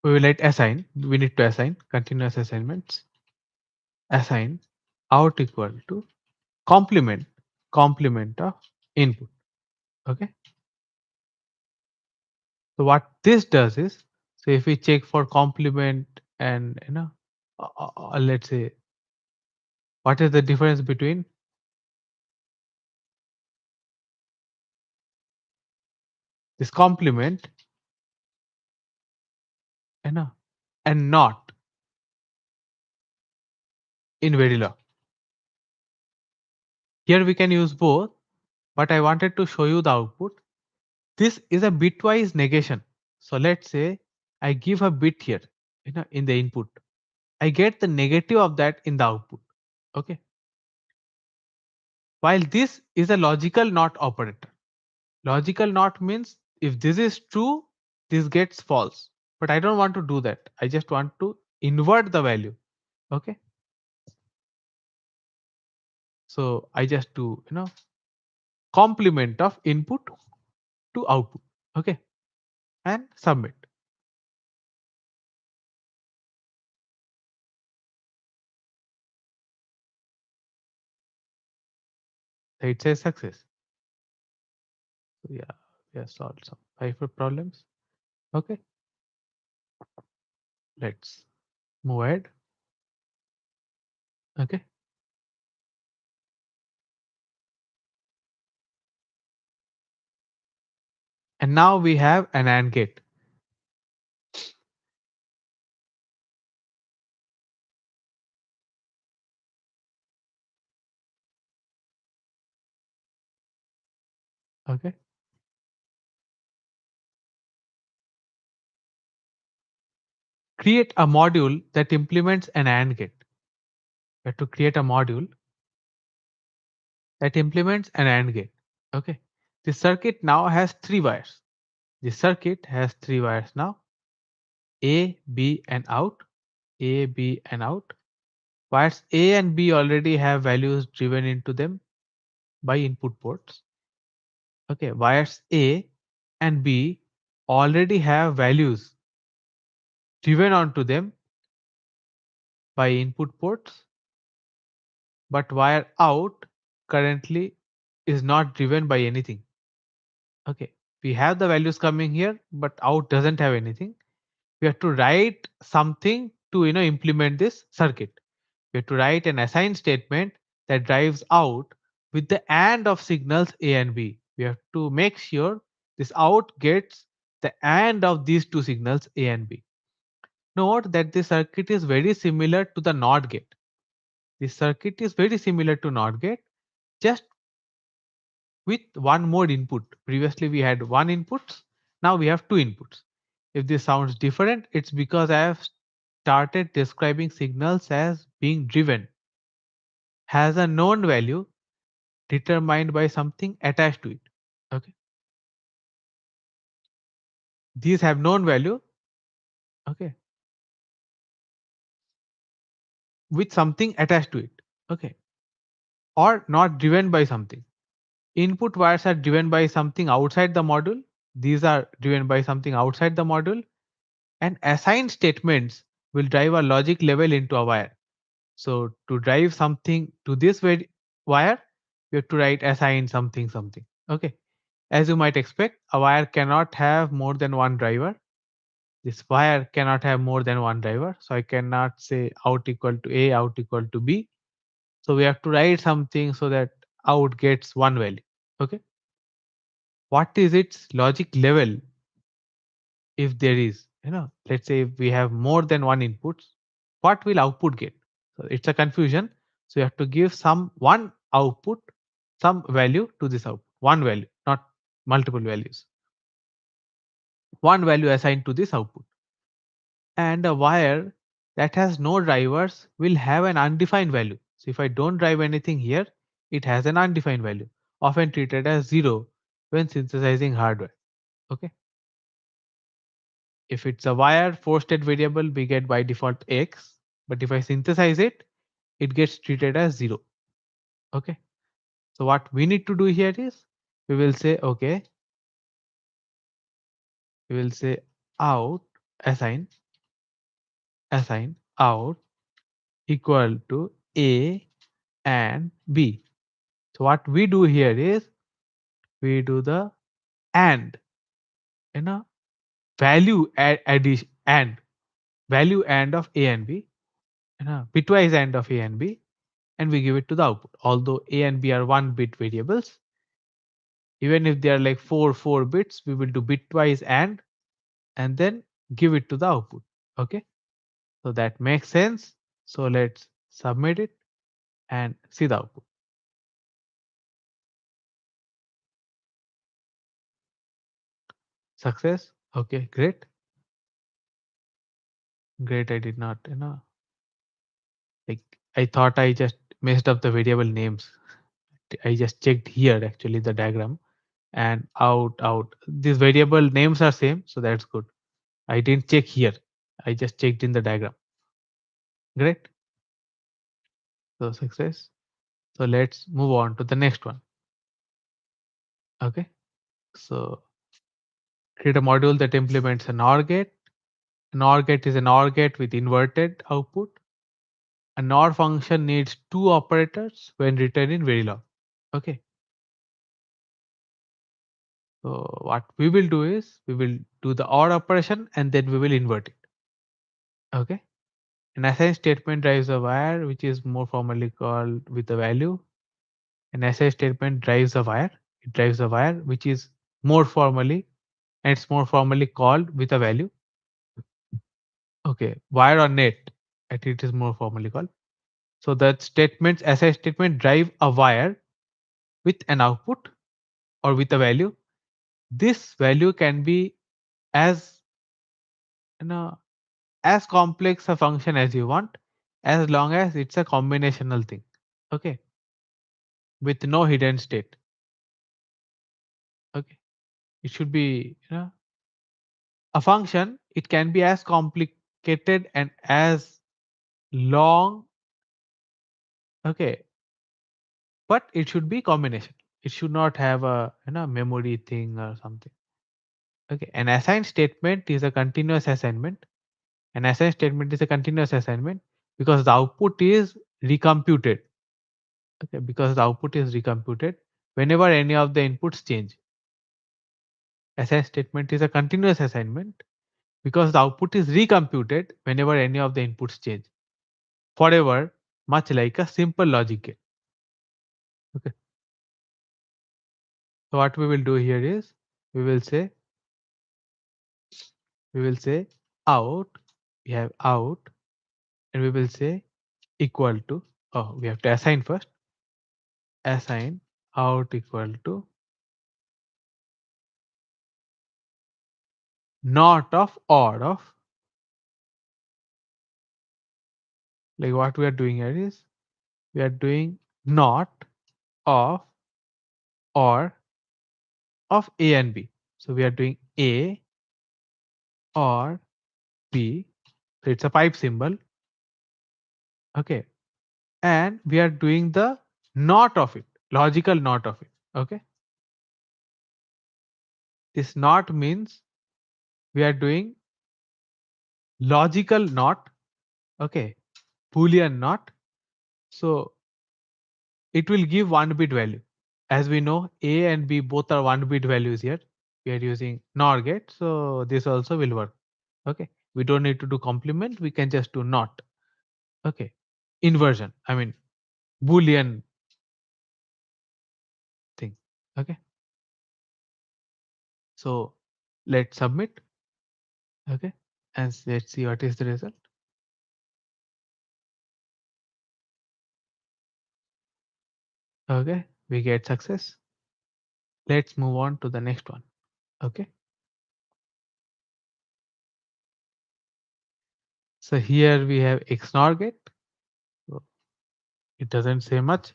we will write assign. We need to assign continuous assignments. Assign out equal to complement of input. Okay. So what this does is, so if we check for complement and let's say, what is the difference between this complement and not in Verilog? Here we can use both, but I wanted to show you the output. This is a bitwise negation. So let's say I give a bit here, in the input. I get the negative of that in the output. Okay. While this is a logical NOT operator. Logical NOT means if this is true, this gets false. But I don't want to do that. I just want to invert the value. Okay. So I just do, complement of input to output. Okay. And submit. It says success. So yeah, we have solved some 5 problems. Okay. Let's move ahead. Okay. And now we have an AND gate. Okay. Create a module that implements an AND gate. We have to create a module that implements an AND gate. Okay. The circuit now has 3 wires. The circuit has 3 wires now. A, B, and out. A, B, and out. Wires A and B already have values driven into them by input ports. Okay, wires A and B already have values driven onto them by input ports, but wire out currently is not driven by anything. Okay, we have the values coming here, but out doesn't have anything. We have to write something to implement this circuit. We have to write an assign statement that drives out with the AND of signals A and B. We have to make sure this out gets the AND of these two signals A and B. Note that the circuit is very similar to the NOT gate. This circuit is very similar to NOT gate, just with one more input. Previously we had one input, now we have two inputs. If this sounds different, it's because I have started describing signals as being driven, has a known value determined by something attached to it. Okay. These have known value. Okay. With something attached to it. Okay. Or not driven by something. Input wires are driven by something outside the module. these are driven by something outside the module, and assign statements will drive a logic level into a wire. So to drive something to this wire, you have to write assign something something. Okay. As you might expect, a wire cannot have more than one driver. This wire cannot have more than one driver. So I cannot say out equal to A, out equal to B. So we have to write something so that out gets one value. Okay. What is its logic level if there is, let's say if we have more than one inputs, what will output get? So it's a confusion. So you have to give some one output, some value to this output, one value, not multiple values. One value assigned to this output. And a wire that has no drivers will have an undefined value. So if I don't drive anything here, it has an undefined value, often treated as 0 when synthesizing hardware. Okay. If it's a wire 4-state variable, we get by default X. But if I synthesize it, it gets treated as 0. Okay. So what we need to do here is we will say, okay, we will say out assign out equal to A and B. So what we do here is we do the and, value addition and value and of A and B, bitwise and of A and B, and we give it to the output. Although A and B are 1-bit variables, even if they are like 4 bits, we will do bitwise and then give it to the output. Okay. So that makes sense. So let's submit it and see the output. Success. Okay, great. Great. I did not, like I thought I just messed up the variable names. I just checked here actually the diagram and out. These variable names are same, so that's good. I didn't check here. I just checked in the diagram. Great. So success. So let's move on to the next one. Okay. So create a module that implements an OR gate. An OR gate is an OR gate with inverted output. An OR function needs 2 operators when written in Verilog. Okay. So what we will do is we will do the OR operation and then we will invert it. Okay. An assign statement drives a wire, which is more formally called with a value. An assign statement drives a wire. It drives a wire, which is more formally, and it's more formally called with a value. Okay, wire or net, it is more formally called. So that statements, assign statement drive a wire with an output or with a value. This value can be as you know as complex a function as you want, as long as it's a combinational thing. Okay, with no hidden state. Okay, it should be a function. It can be as complicated and as long. Okay, but it should be combination. It should not have a memory thing or something. Okay, an assign statement is a continuous assignment. An assign statement is a continuous assignment because the output is recomputed. Okay, because the output is recomputed whenever any of the inputs change. Assign statement is a continuous assignment because the output is recomputed whenever any of the inputs change. Forever, much like a simple logic gate. Okay. So what we will do here is we will say out, we have out, and we will say equal to, we have to assign first, assign out equal to not of or of. Like what we are doing here is we are doing not of or of A and B. So we are doing A or B. So it's a pipe symbol. Okay. And we are doing the not of it, logical not of it. Okay. This NOT means we are doing logical NOT, okay, Boolean NOT. So it will give 1-bit value. As we know, A and B both are 1-bit values here. We are using NOR gate, so this also will work. Okay, we don't need to do complement. We can just do NOT. Okay, inversion. I mean Boolean thing. Okay, so let's submit. Okay, and let's see what is the result. Okay, we get success. Let's move on to the next one. Okay, so here we have XNOR gate. So it doesn't say much,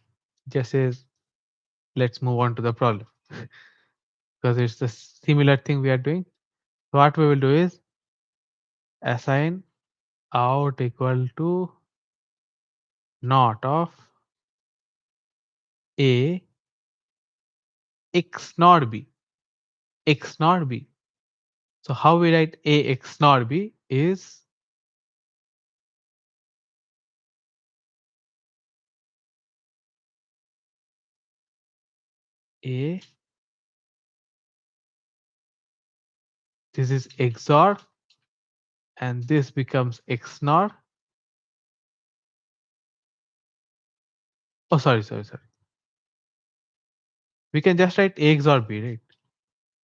just says let's move on to the problem because it's the similar thing we are doing. So what we will do is assign out equal to not of A XNOR B. XNOR B. So how we write A XNOR B is A, this is XOR, and this becomes XNOR. Oh, sorry. We can just write A XOR B, right?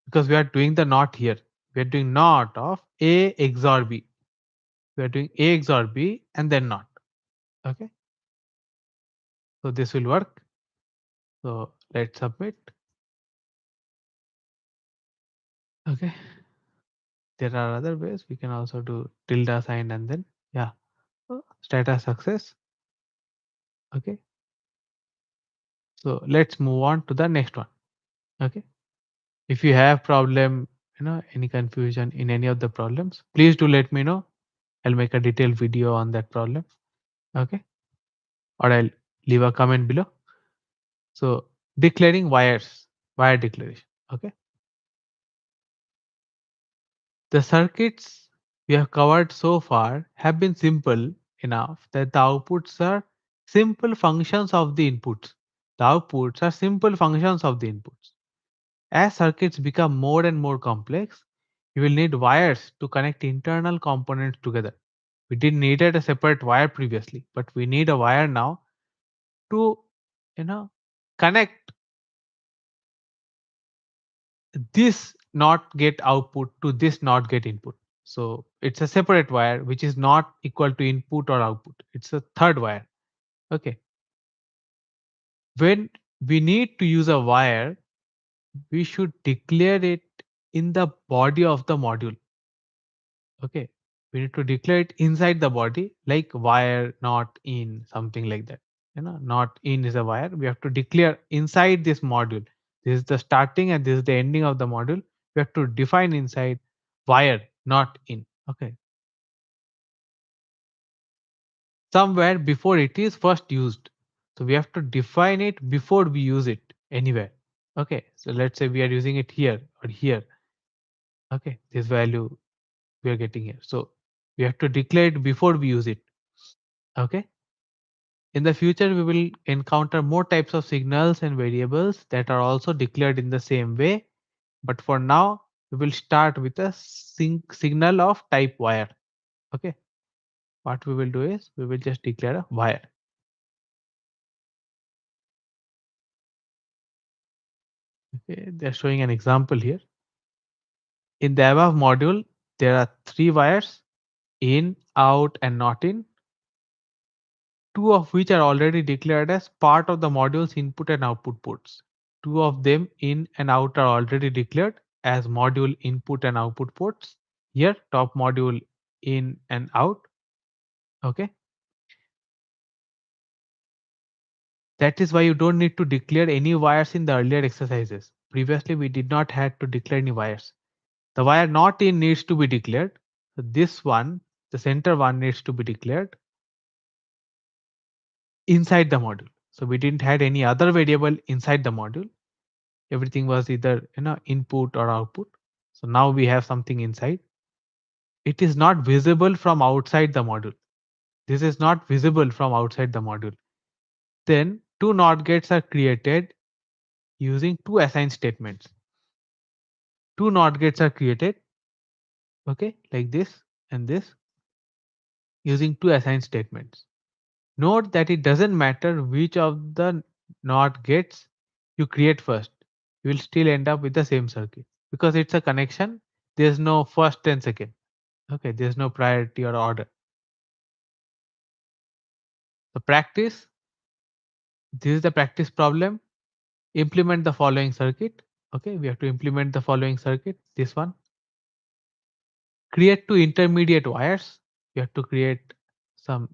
Because we are doing the not here. We are doing not of A XOR B. We are doing A XOR B and then not. Okay. So this will work. So let's submit. Okay. There are other ways. We can also do tilde sign and then yeah. Status success. Okay. So let's move on to the next one. Okay. If you have problem, any confusion in any of the problems, please do let me know. I'll make a detailed video on that problem. Okay. Or I'll leave a comment below. So declaring wire declaration. Okay. The circuits we have covered so far have been simple enough that the outputs are simple functions of the inputs. The outputs are simple functions of the inputs. As circuits become more and more complex, you will need wires to connect internal components together. We didn't needed a separate wire previously, but we need a wire now to, connect this not get output to this not get input. So it's a separate wire which is not equal to input or output. It's a third wire. Okay. When we need to use a wire, we should declare it in the body of the module. Okay. We need to declare it inside the body like wire not in, something like that. Not in is a wire. We have to declare inside this module. This is the starting and this is the ending of the module. We have to define inside wire not in. Okay. Somewhere before it is first used. So we have to define it before we use it anywhere. Okay. So let's say we are using it here or here. Okay. This value we are getting here. So we have to declare it before we use it. Okay. In the future, we will encounter more types of signals and variables that are also declared in the same way. But for now, we will start with a signal of type wire. Okay. What we will do is we will just declare a wire. Okay. They're showing an example here. In the above module, there are 3 wires, in, out, and not in. 2 of which are already declared as part of the module's input and output ports. 2 of them in and out are already declared as module input and output ports. Here top module in and out. Okay. That is why you don't need to declare any wires in the earlier exercises. Previously we did not have to declare any wires. The wire not in needs to be declared. So this one, the center one, needs to be declared inside the module. So we didn't have any other variable inside the module. Everything was either input or output. So now we have something inside. It is not visible from outside the module. This is not visible from outside the module. Then two NOT gates are created using two assign statements. Two NOT gates are created, okay, like this and this, using two assign statements. Note that it doesn't matter which of the NOT gates you create first. You will still end up with the same circuit because it's a connection. There's no first and second. Okay, there's no priority or order. The practice, this is the practice problem. Implement the following circuit. Okay, we have to implement the following circuit. This one. Create two intermediate wires. You have to create some.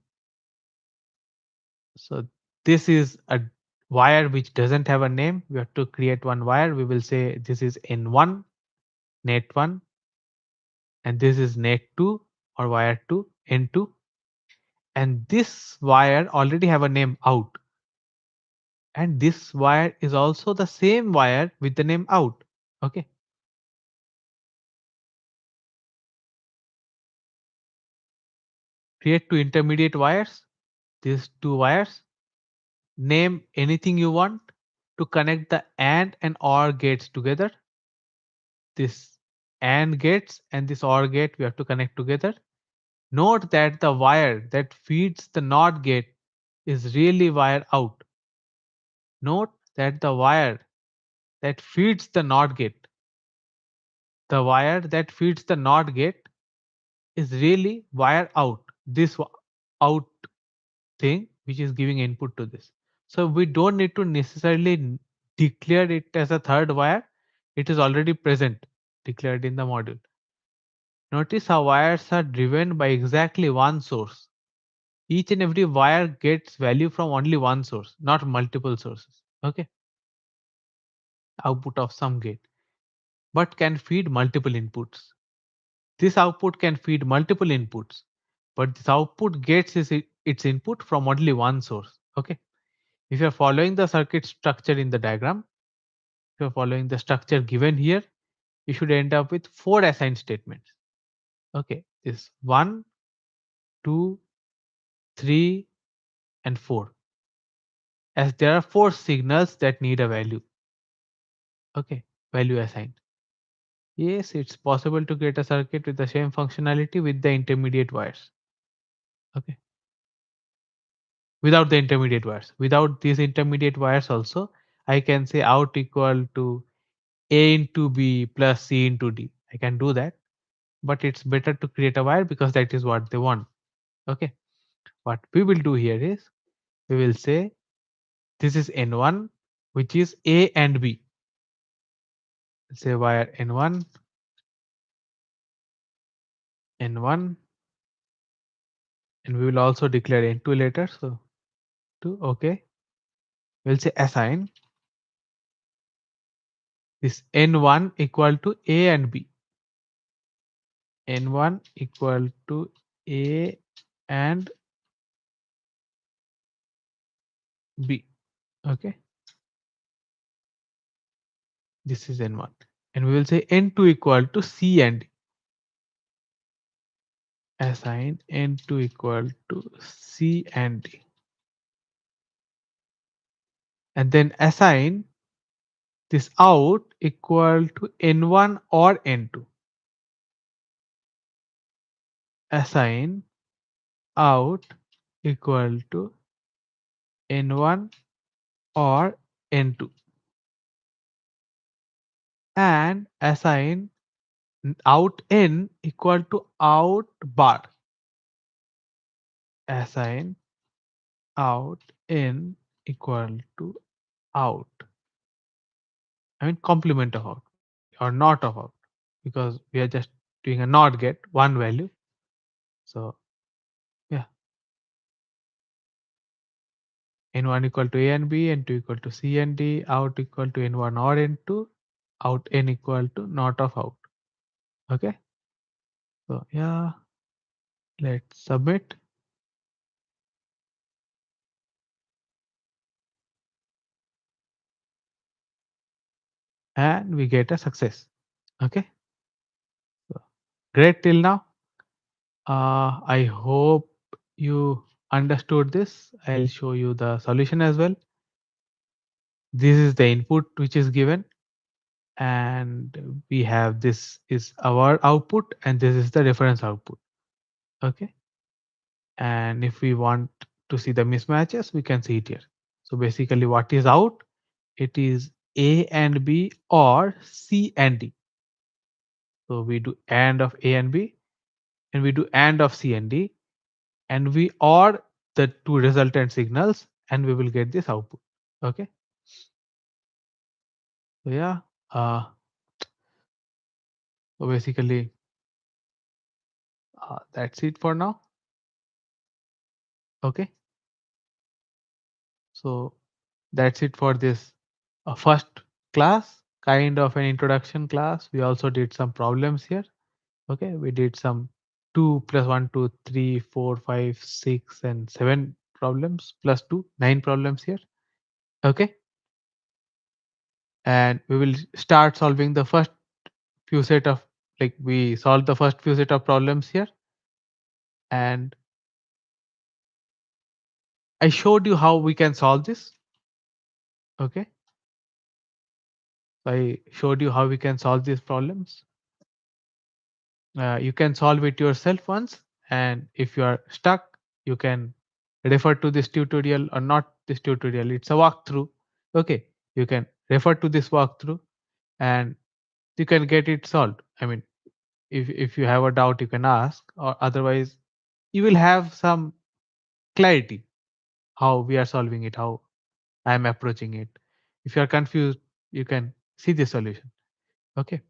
So this is a wire which doesn't have a name. We have to create one wire. We will say this is N1, net 1, and this is net 2 or wire 2, N2. And this wire already have a name out. And this wire is also the same wire with the name out. Okay. Create two intermediate wires. These two wires. Name anything you want to connect the and OR gates together. This AND gates and this OR gate we have to connect together. Note that the wire that feeds the NOT gate is really wire out. Note that the wire that feeds the NOT gate, the wire that feeds the NOT gate is really wire out. This out thing which is giving input to this. So we don't need to necessarily declare it as a third wire. It is already present, declared in the module. Notice how wires are driven by exactly one source. Each and every wire gets value from only one source, not multiple sources. Okay. Output of some gate, but can feed multiple inputs. This output can feed multiple inputs, but this output gets its input from only one source. Okay. If you're following the circuit structure in the diagram, if you're following the structure given here, you should end up with four assigned statements. Okay. This 1, 2, 3, and 4. As there are four signals that need a value. Okay. Value assigned. Yes, it's possible to create a circuit with the same functionality with the intermediate wires. Okay. Without the intermediate wires. Without these intermediate wires also, I can say out equal to A into B plus C into D. I can do that. But it's better to create a wire because that is what they want. Okay. What we will do here is we will say this is N1, which is A and B. Say wire N1, N1, and we will also declare N2 later. So 2, okay. We'll say assign this N1 equal to A and B. N1 equal to A and B. Okay. This is N1. And we will say N2 equal to C and D. Assign N2 equal to C and D. And then assign this out equal to N1 or N2. Assign out equal to N1 or N2. And assign out N equal to out bar. Assign out N equal to out. I mean complement of out or not of out, because we are just doing a not get one value. So yeah, N1 equal to A and B, N2 equal to C and D, out equal to N1 or N2, out N equal to not of out. Okay. So yeah, let's submit. And we get a success. Okay. Great till now. I hope you understood this. I'll show you the solution as well. This is the input which is given, and we have this is our output, and this is the reference output. Okay. And if we want to see the mismatches, we can see it here. So basically, what is out? It is A and B or C and D. So we do AND of A and B, and we do AND of C and D, and we OR the two resultant signals, and we will get this output. Okay. So yeah. So basically, that's it for now. Okay. So that's it for this first class, kind of an introduction class. We also did some problems here. Okay, we did some 2 plus 1, 2, 3, 4, 5, 6, and 7 problems plus 2, 9 problems here. Okay, and we will start solving the first few set of, like, we solved the first few set of problems here, and I showed you how we can solve this. Okay, so I showed you how we can solve these problems. You can solve it yourself once, and if you are stuck, you can refer to this tutorial, or not this tutorial, it's a walkthrough. Okay, you can refer to this walkthrough and you can get it solved. I mean, if you have a doubt, you can ask, or otherwise you will have some clarity how we are solving it, how I am approaching it. If you are confused, you can see the solution. Okay.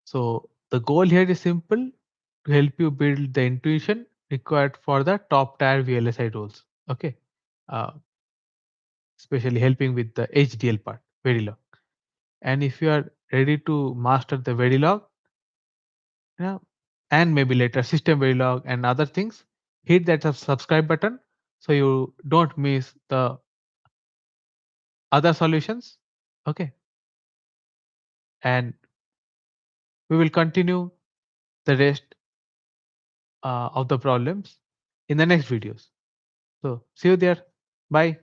So the goal here is simple: to help you build the intuition required for the top tier VLSI roles. Okay, uh, especially helping with the HDL part, Verilog. And if you are ready to master the Verilog, yeah, and maybe later system Verilog and other things, hit that subscribe button so you don't miss the other solutions. Okay, and we will continue the rest of the problems in the next videos. So see you there. Bye.